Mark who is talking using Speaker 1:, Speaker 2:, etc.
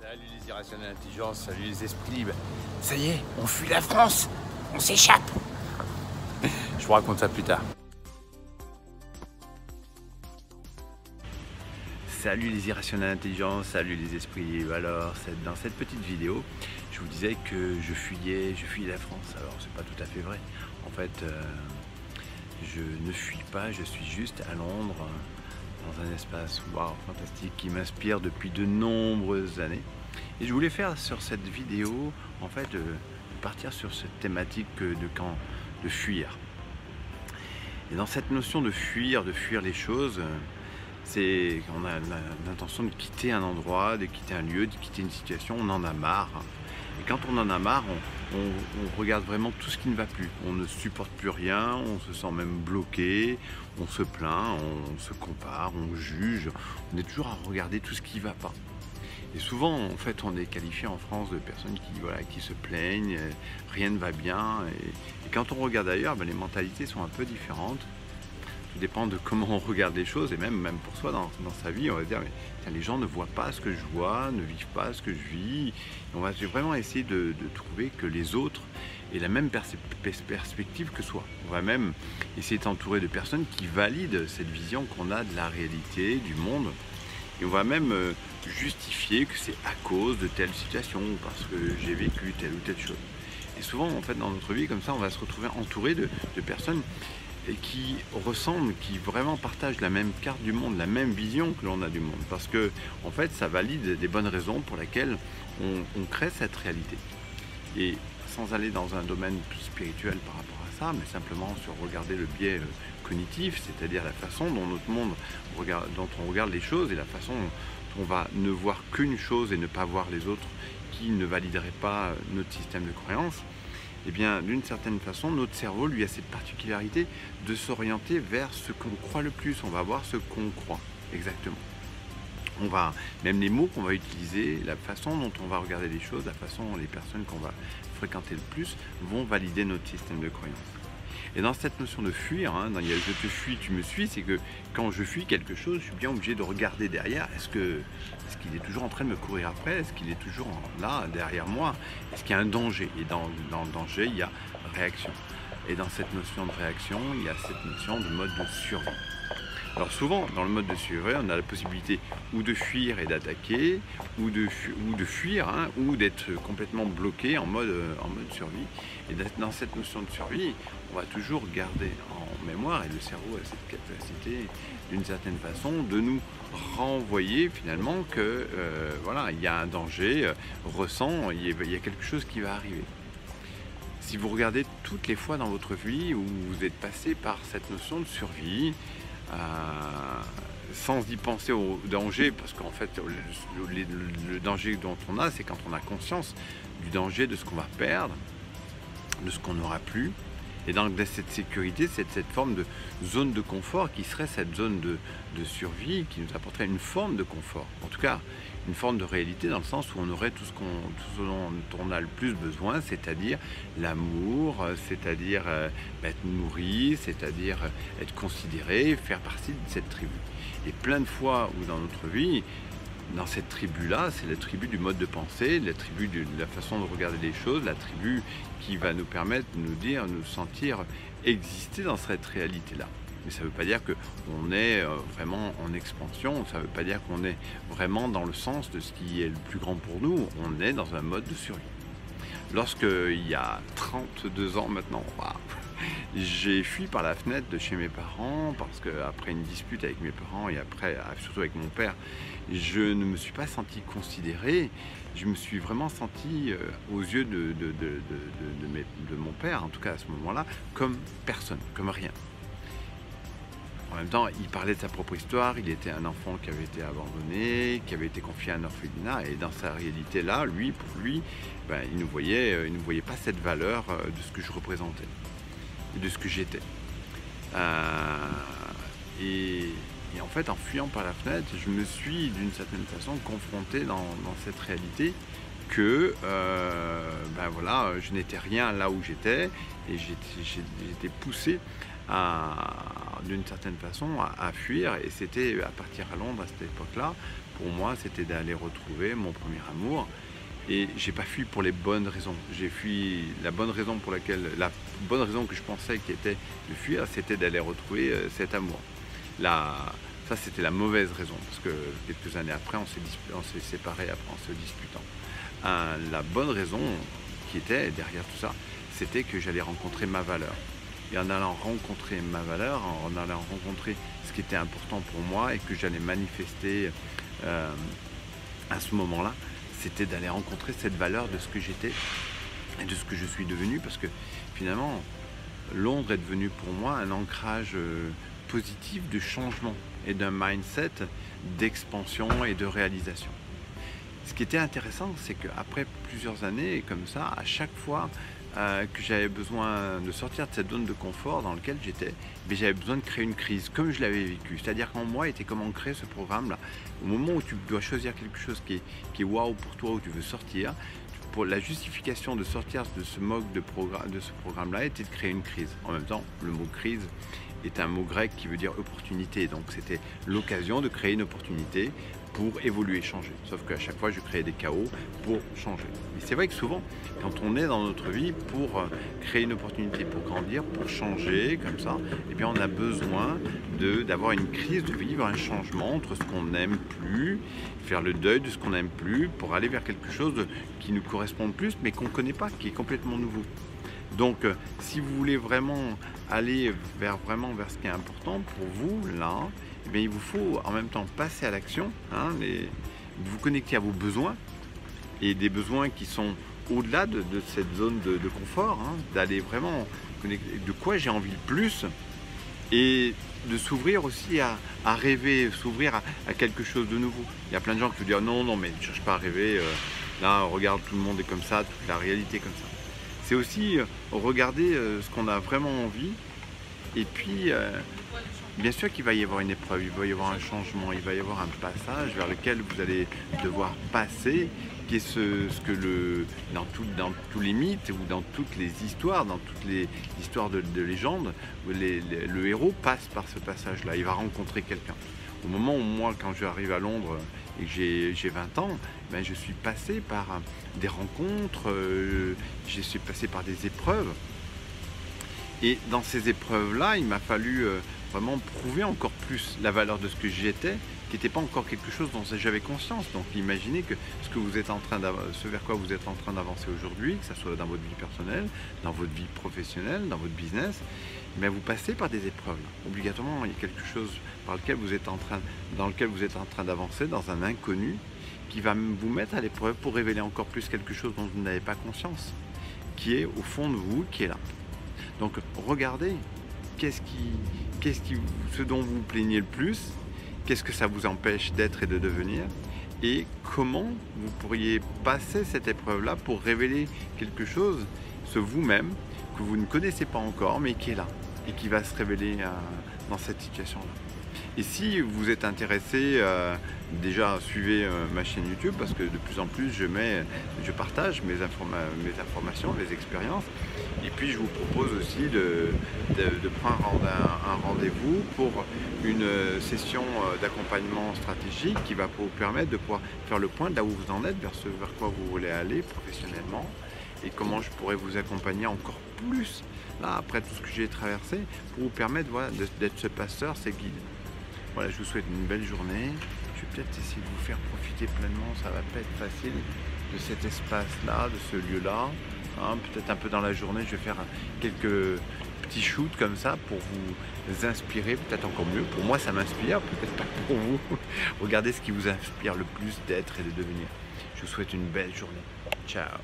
Speaker 1: Salut les irrationnels intelligences, salut les esprits libres. Ça y est, on fuit la France, on s'échappe. Je vous raconte ça plus tard. Salut les irrationnels intelligents, salut les esprits libres. Alors, dans cette petite vidéo, je vous disais que je fuyais la France. Alors, c'est pas tout à fait vrai. En fait, je ne fuis pas, je suis juste à Londres, dans un espace fantastique qui m'inspire depuis de nombreuses années. Et je voulais faire sur cette vidéo, en fait, partir sur cette thématique de fuir. Et dans cette notion de fuir les choses, c'est qu'on a l'intention de quitter un endroit, de quitter un lieu, de quitter une situation, on en a marre. Et quand on en a marre, on regarde vraiment tout ce qui ne va plus. On ne supporte plus rien, on se sent même bloqué, on se plaint, on se compare, on juge. On est toujours à regarder tout ce qui ne va pas. Et souvent, en fait, on est qualifié en France de personnes qui se plaignent, rien ne va bien. Et quand on regarde ailleurs, les mentalités sont un peu différentes. Tout dépend de comment on regarde les choses, et même pour soi dans sa vie, on va se dire, mais tiens, les gens ne voient pas ce que je vois, ne vivent pas ce que je vis. Et on va vraiment essayer de trouver que les autres aient la même perspective que soi. On va même essayer d'entourer de personnes qui valident cette vision qu'on a de la réalité, du monde. Et on va même justifier que c'est à cause de telle situation, parce que j'ai vécu telle ou telle chose. Et souvent, en fait, dans notre vie, comme ça, on va se retrouver entouré de personnes qui ressemblent, qui vraiment partagent la même carte du monde, la même vision que l'on a du monde. Parce que, en fait, ça valide des bonnes raisons pour lesquelles on crée cette réalité. Et sans aller dans un domaine plus spirituel par rapport à ça, mais simplement sur regarder le biais cognitif, c'est-à-dire la façon dont dont on regarde les choses et la façon dont on va ne voir qu'une chose et ne pas voir les autres qui ne valideraient pas notre système de croyance. Eh bien, d'une certaine façon, notre cerveau, lui, a cette particularité de s'orienter vers ce qu'on croit le plus. On va voir ce qu'on croit, exactement. Même les mots qu'on va utiliser, la façon dont on va regarder les choses, la façon dont les personnes qu'on va fréquenter le plus vont valider notre système de croyance. Et dans cette notion de fuir, dans il y a je te fuis, tu me suis, c'est que quand je fuis quelque chose, je suis bien obligé de regarder derrière. Est-ce qu'il est toujours en train de me courir après? Est-ce qu'il est toujours là, derrière moi? Est-ce qu'il y a un danger? Et dans le danger, il y a réaction. Et dans cette notion de réaction, il y a cette notion de mode de survie. Alors souvent, dans le mode de survie, on a la possibilité ou de fuir et d'attaquer, ou de fuir, ou d'être complètement bloqué en mode survie. Et dans cette notion de survie, on va toujours garder en mémoire, et le cerveau a cette capacité, d'une certaine façon, de nous renvoyer finalement que il y a un danger, il y a quelque chose qui va arriver. Si vous regardez toutes les fois dans votre vie où vous êtes passé par cette notion de survie, sans y penser au danger, parce qu'en fait le danger dont on a, c'est quand on a conscience du danger de ce qu'on va perdre, de ce qu'on n'aura plus. Et dans cette sécurité, c'est cette forme de zone de confort qui serait cette zone de survie qui nous apporterait une forme de confort. En tout cas, une forme de réalité dans le sens où on aurait tout ce dont on a le plus besoin, c'est-à-dire l'amour, c'est-à-dire être nourri, c'est-à-dire être considéré, faire partie de cette tribu. Et plein de fois où dans notre vie, dans cette tribu-là, c'est la tribu du mode de pensée, la tribu de la façon de regarder les choses, la tribu qui va nous permettre de nous sentir exister dans cette réalité-là. Mais ça ne veut pas dire qu'on est vraiment en expansion, ça ne veut pas dire qu'on est vraiment dans le sens de ce qui est le plus grand pour nous, on est dans un mode de survie. Lorsqu'il y a 32 ans maintenant, j'ai fui par la fenêtre de chez mes parents parce qu'après une dispute avec mes parents et après, surtout avec mon père, je ne me suis pas senti considéré. Je me suis vraiment senti, aux yeux de mon père, en tout cas à ce moment-là, comme personne, comme rien. En même temps, il parlait de sa propre histoire, il était un enfant qui avait été abandonné, qui avait été confié à un orphelinat, et dans sa réalité-là, pour lui, il ne voyait pas cette valeur de ce que je représentais et de ce que j'étais. Et en fait, en fuyant par la fenêtre, je me suis d'une certaine façon confronté dans cette réalité que je n'étais rien là où j'étais, et j'étais poussé d'une certaine façon à fuir, et c'était à partir à Londres à cette époque-là pour moi, c'était d'aller retrouver mon premier amour. Et j'ai pas fui pour les bonnes raisons. J'ai fui la bonne raison que je pensais qui était de fuir, c'était d'aller retrouver cet amour. Ça, c'était la mauvaise raison, parce que quelques années après, on s'est séparés après en se disputant. La bonne raison qui était derrière tout ça, c'était que j'allais rencontrer ma valeur. Et en allant rencontrer ma valeur, en allant rencontrer ce qui était important pour moi et que j'allais manifester à ce moment-là, c'était d'aller rencontrer cette valeur de ce que j'étais et de ce que je suis devenu, parce que finalement, Londres est devenu pour moi un ancrage positif de changement et d'un mindset d'expansion et de réalisation. Ce qui était intéressant, c'est qu'après plusieurs années comme ça, à chaque fois que j'avais besoin de sortir de cette zone de confort dans laquelle j'étais, j'avais besoin de créer une crise, comme je l'avais vécu. C'est-à-dire qu'en moi était comment créer ce programme-là. Au moment où tu dois choisir quelque chose qui est waouh pour toi, où tu veux sortir, pour la justification de sortir de ce mode de ce programme-là était de créer une crise. En même temps, le mot crise est un mot grec qui veut dire opportunité. Donc c'était l'occasion de créer une opportunité pour évoluer, changer. Sauf qu'à chaque fois, je créais des chaos pour changer. Et c'est vrai que souvent, quand on est dans notre vie pour créer une opportunité, pour grandir, pour changer, comme ça, eh bien, on a besoin d'avoir une crise, de vivre un changement entre ce qu'on n'aime plus, faire le deuil de ce qu'on n'aime plus, pour aller vers quelque chose qui nous correspond plus, mais qu'on ne connaît pas, qui est complètement nouveau. Donc, si vous voulez vraiment aller vers ce qui est important pour vous, là, eh bien, il vous faut en même temps passer à l'action, hein, vous connecter à vos besoins, et des besoins qui sont au-delà de cette zone de confort, hein, d'aller vraiment connecter de quoi j'ai envie le plus, et de s'ouvrir aussi à rêver, s'ouvrir à quelque chose de nouveau. Il y a plein de gens qui vous disent non, mais ne cherche pas à rêver, là, regarde, tout le monde est comme ça, toute la réalité est comme ça. C'est aussi regarder ce qu'on a vraiment envie, et puis bien sûr qu'il va y avoir une épreuve, il va y avoir un changement, il va y avoir un passage vers lequel vous allez devoir passer, qui est ce que dans tous les mythes ou dans toutes les histoires, dans toutes les histoires de légendes, le héros passe par ce passage-là, il va rencontrer quelqu'un. Au moment où moi, quand j'arrive à Londres et que j'ai 20 ans, ben, je suis passé par des rencontres, je suis passé par des épreuves. Et dans ces épreuves-là, il m'a fallu vraiment prouver encore plus la valeur de ce que j'étais, qui n'était pas encore quelque chose dont j'avais conscience. Donc imaginez que ce vers quoi vous êtes en train d'avancer aujourd'hui, que ce soit dans votre vie personnelle, dans votre vie professionnelle, dans votre business, mais vous passez par des épreuves. Obligatoirement, il y a quelque chose dans lequel vous êtes en train d'avancer, dans un inconnu, qui va vous mettre à l'épreuve pour révéler encore plus quelque chose dont vous n'avez pas conscience, qui est au fond de vous, qui est là. Donc regardez, ce dont vous vous plaignez le plus, qu'est-ce que ça vous empêche d'être et de devenir, et comment vous pourriez passer cette épreuve-là pour révéler quelque chose, ce vous-même, que vous ne connaissez pas encore, mais qui est là, et qui va se révéler dans cette situation-là. Et si vous êtes intéressé, déjà suivez ma chaîne YouTube, parce que de plus en plus je partage mes informations, mes expériences, et puis je vous propose aussi de prendre un rendez-vous pour une session d'accompagnement stratégique qui va vous permettre de pouvoir faire le point de là où vous en êtes, vers quoi vous voulez aller professionnellement, et comment je pourrais vous accompagner encore plus là après tout ce que j'ai traversé, pour vous permettre, voilà, d'être ce pasteur, ce guide. Voilà, je vous souhaite une belle journée. Je vais peut-être essayer de vous faire profiter pleinement, ça va pas être facile, de cet espace-là, de ce lieu-là. Hein, peut-être un peu dans la journée, je vais faire quelques petits shoots comme ça pour vous inspirer, peut-être encore mieux. Pour moi, ça m'inspire, peut-être pas pour vous. Regardez ce qui vous inspire le plus d'être et de devenir. Je vous souhaite une belle journée. Ciao.